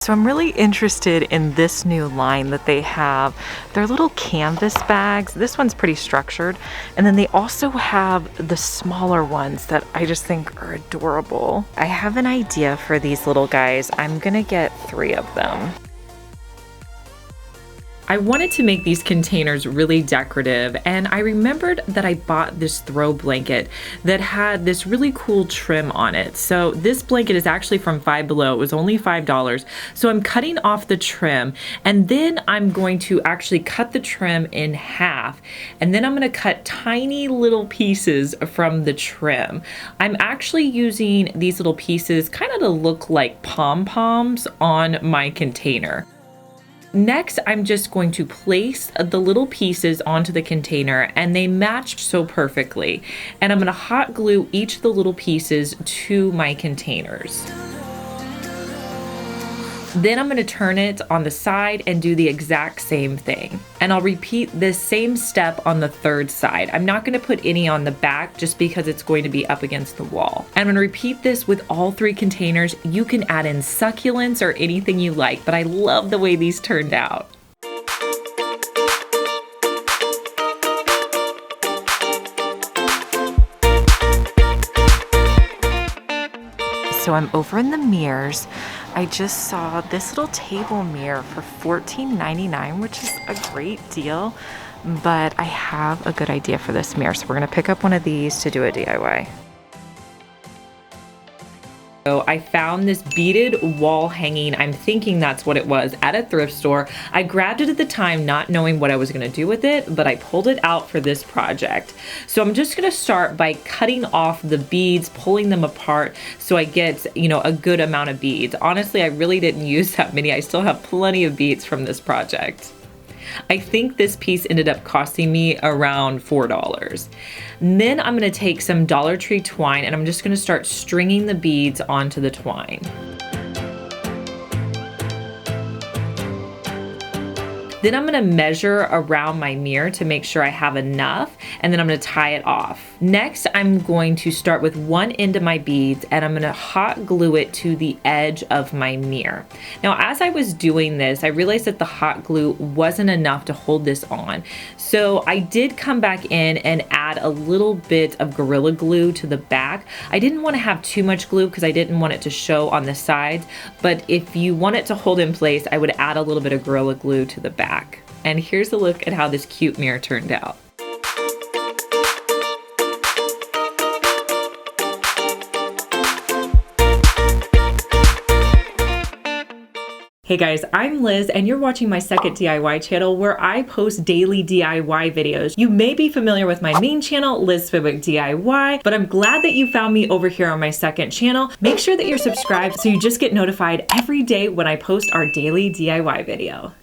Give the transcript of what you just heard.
So I'm really interested in this new line that they have. They're little canvas bags. This one's pretty structured. And then they also have the smaller ones that I just think are adorable. I have an idea for these little guys. I'm gonna get 3 of them. I wanted to make these containers really decorative, and I remembered that I bought this throw blanket that had this really cool trim on it. So this blanket is actually from Five Below. It was only $5. So I'm cutting off the trim, and then I'm going to actually cut the trim in half, and then I'm going to cut tiny little pieces from the trim. I'm actually using these little pieces kind of to look like pom-poms on my container. Next, I'm just going to place the little pieces onto the container, and they matched so perfectly. And I'm going to hot glue each of the little pieces to my containers. Then I'm going to turn it on the side and do the exact same thing. And I'll repeat this same step on the 3rd side. I'm not going to put any on the back just because it's going to be up against the wall. And I'm going to repeat this with all 3 containers. You can add in succulents or anything you like, but I love the way these turned out. So I'm over in the mirrors. I just saw this little table mirror for $14.99, which is a great deal, but I have a good idea for this mirror. So we're gonna pick up one of these to do a DIY. So I found this beaded wall hanging, I'm thinking that's what it was, at a thrift store. I grabbed it at the time not knowing what I was gonna do with it, but I pulled it out for this project. So I'm just gonna start by cutting off the beads, pulling them apart so I get, a good amount of beads. Honestly, I really didn't use that many. I still have plenty of beads from this project. I think this piece ended up costing me around $4. And then I'm going to take some Dollar Tree twine, and I'm just going to start stringing the beads onto the twine. Then I'm gonna measure around my mirror to make sure I have enough, and then I'm gonna tie it off. Next, I'm going to start with one end of my beads, and I'm gonna hot glue it to the edge of my mirror. Now, as I was doing this, I realized that the hot glue wasn't enough to hold this on. So I did come back in and add a little bit of Gorilla Glue to the back. I didn't wanna have too much glue because I didn't want it to show on the sides, but if you want it to hold in place, I would add a little bit of Gorilla Glue to the back. And here's a look at how this cute mirror turned out. Hey guys, I'm Liz and you're watching my second DIY channel where I post daily DIY videos. You may be familiar with my main channel, Liz Fenwick DIY, but I'm glad that you found me over here on my second channel. Make sure that you're subscribed so you just get notified every day when I post our daily DIY video.